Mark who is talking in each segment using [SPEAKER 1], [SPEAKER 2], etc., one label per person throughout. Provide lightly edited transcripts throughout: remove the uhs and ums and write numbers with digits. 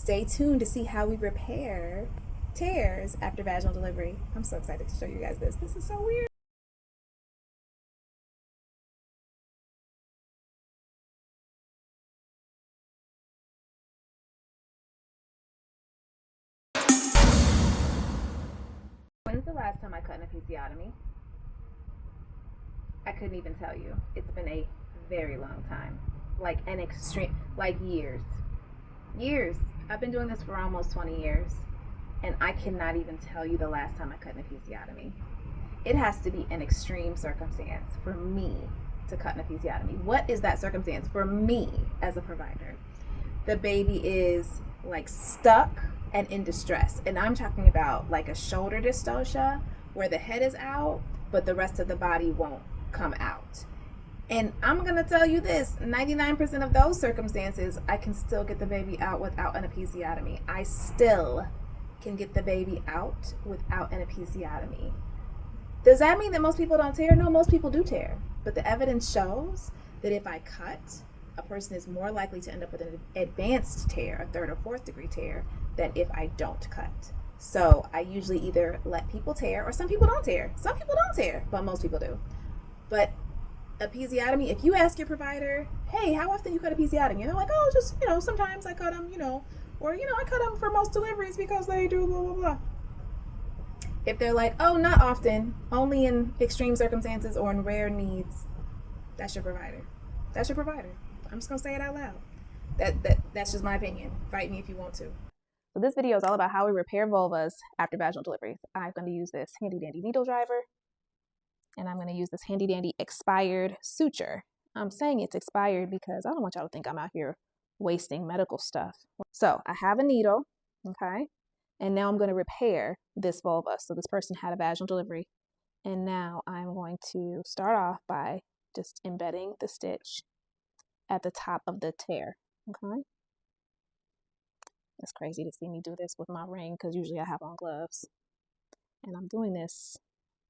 [SPEAKER 1] Stay tuned to see how we repair tears after vaginal delivery. I'm so excited to show you guys this. This is so weird. When's the last time I cut an episiotomy? I couldn't even tell you. It's been a very long time. Like an extreme, like years. Years. I've been doing this for almost 20 years. And I cannot even tell you the last time I cut an episiotomy. It has to be an extreme circumstance for me to cut an episiotomy. What is that circumstance for me as a provider? The baby is like stuck and in distress. And I'm talking about like a shoulder dystocia where the head is out, but the rest of the body won't come out. And I'm going to tell you this, 99% of those circumstances, I can still get the baby out without an episiotomy. I still can get the baby out without an episiotomy. Does that mean that most people don't tear? No, most people do tear. But the evidence shows that if I cut, a person is more likely to end up with an advanced tear, a 3rd or 4th degree tear, than if I don't cut. So I usually either let people tear, or some people don't tear. Some people don't tear, but most people do. But episiotomy, if you ask your provider, hey, how often you cut episiotomy? And they're like, oh, just, sometimes I cut them, or, I cut them for most deliveries because they do blah, blah, blah. If they're like, oh, not often, only in extreme circumstances or in rare needs, that's your provider. That's your provider. I'm just going to say it out loud. That's just my opinion. Fight me if you want to. So this video is all about how we repair vulvas after vaginal delivery. I'm going to use this handy dandy needle driver. And I'm going to use this handy dandy expired suture. I'm saying it's expired because I don't want y'all to think I'm out here wasting medical stuff. So I have a needle, okay? And now I'm going to repair this vulva. So this person had a vaginal delivery. And now I'm going to start off by just embedding the stitch at the top of the tear, okay? It's crazy to see me do this with my ring because usually I have on gloves. And I'm doing this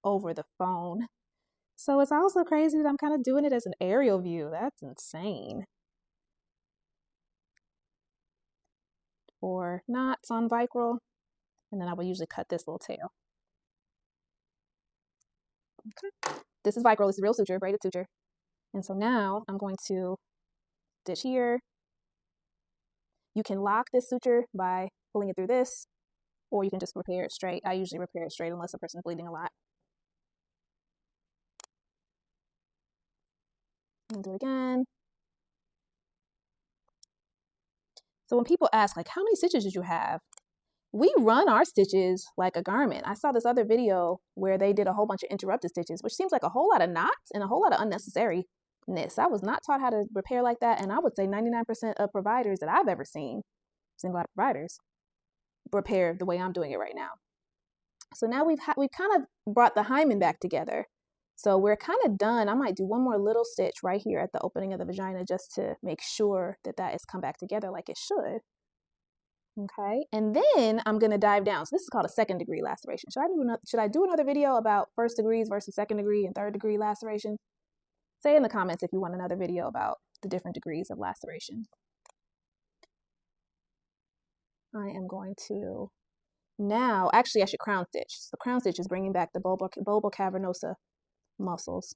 [SPEAKER 1] over the phone. So it's also crazy that I'm kind of doing it as an aerial view. That's insane. Or knots on Vicryl. And then I will usually cut this little tail. Okay. This is Vicryl. This is real suture, braided suture. And so now I'm going to stitch here. You can lock this suture by pulling it through this, or you can just repair it straight. I usually repair it straight unless a person's bleeding a lot. And do it again. So when people ask, like, how many stitches did you have? We run our stitches like a garment. I saw this other video where they did a whole bunch of interrupted stitches, which seems like a whole lot of knots and a whole lot of unnecessariness. I was not taught how to repair like that. And I would say 99% of providers that I've ever seen, single out providers, repair the way I'm doing it right now. So now we've kind of brought the hymen back together. So we're kind of done. I might do one more little stitch right here at the opening of the vagina just to make sure that that is come back together like it should. Okay, and then I'm going to dive down. So this is called a 2nd degree laceration. Should I do another video about 1st degrees versus 2nd degree and 3rd degree laceration? Say in the comments if you want another video about the different degrees of laceration. I am going to now, actually I should crown stitch. So the crown stitch is bringing back the bulbar cavernosa muscles.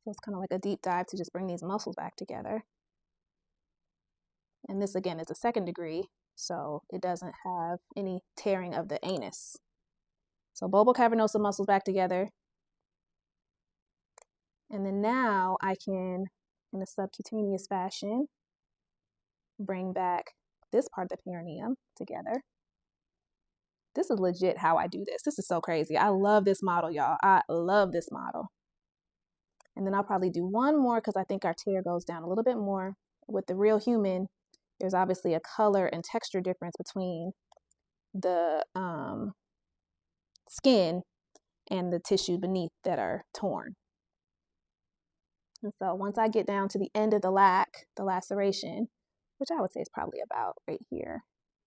[SPEAKER 1] So it's kind of like a deep dive to just bring these muscles back together. And this again is a 2nd degree, so it doesn't have any tearing of the anus. So bulbar cavernosa muscles back together. And then now I can, in a subcutaneous fashion, bring back this part of the perineum together. This is legit how I do this. This is so crazy. I love this model, y'all. I love this model. And then I'll probably do one more because I think our tear goes down a little bit more. With the real human, there's obviously a color and texture difference between the skin and the tissue beneath that are torn. And so once I get down to the end of the laceration, which I would say is probably about right here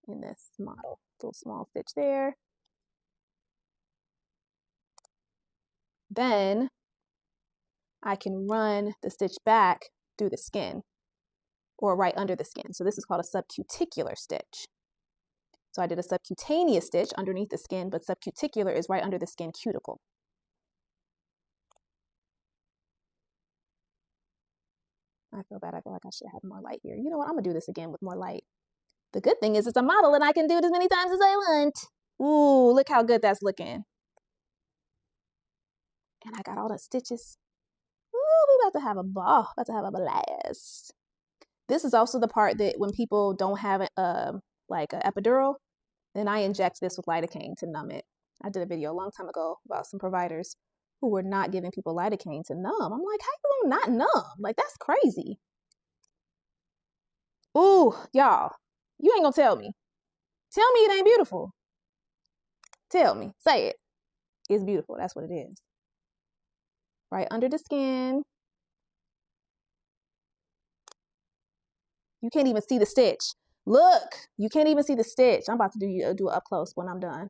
[SPEAKER 1] in this model, little small stitch there. Then I can run the stitch back through the skin or right under the skin. So this is called a subcuticular stitch. So I did a subcutaneous stitch underneath the skin, but subcuticular is right under the skin cuticle. I feel bad. I feel like I should have more light here. You know what? I'm going to do this again with more light. The good thing is it's a model and I can do it as many times as I want. Ooh, look how good that's looking. And I got all the stitches. Ooh, we about to have a ball. About to have a blast. This is also the part that when people don't have like an epidural, then I inject this with lidocaine to numb it. I did a video a long time ago about some providers who were not giving people lidocaine to numb. I'm like, how you gonna not numb? Like, that's crazy. Ooh, y'all, you ain't gonna tell me. Tell me it ain't beautiful. Tell me, say it. It's beautiful, that's what it is. Right under the skin. You can't even see the stitch. Look, you can't even see the stitch. I'm about to do it up close when I'm done.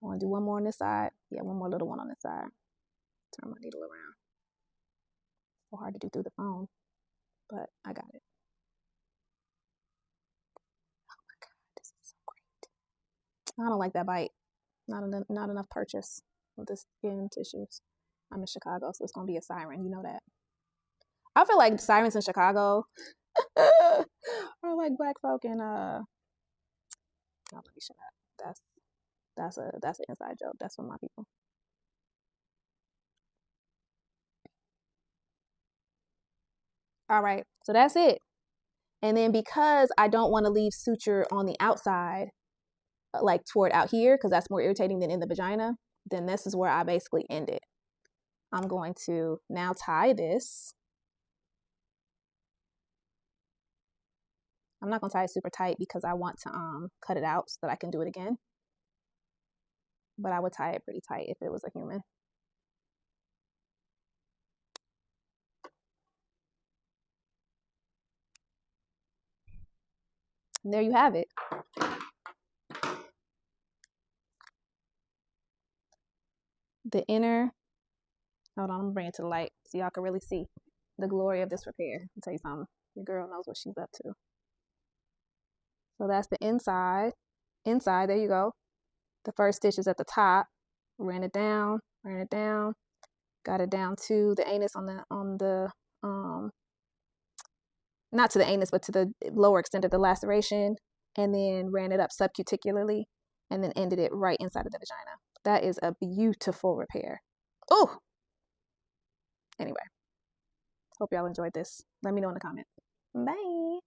[SPEAKER 1] I want to do one more on this side. Yeah, one more little one on this side. Turn my needle around. So hard to do through the phone, but I got it. Oh my God, this is so great. I don't like that bite. Not enough purchase with the skin tissues. I'm in Chicago, so it's gonna be a siren. You know that. I feel like sirens in Chicago are like black folk in no, let me shut up. That's an inside joke. That's for my people. All right, so that's it. And then because I don't want to leave suture on the outside, like toward out here, because that's more irritating than in the vagina, then this is where I basically end it. I'm going to now tie this. I'm not going to tie it super tight because I want to cut it out so that I can do it again. But I would tie it pretty tight if it was a human. And there you have it. The inner, hold on, I'm gonna bring it to the light so y'all can really see the glory of this repair. I'll tell you something, your girl knows what she's up to. So that's the inside. Inside, there you go. The first stitch is at the top. Ran it down, got it down to the anus on the not to the anus, but to the lower extent of the laceration, and then ran it up subcuticularly, and then ended it right inside of the vagina. That is a beautiful repair. Oh! Anyway, hope y'all enjoyed this. Let me know in the comments. Bye!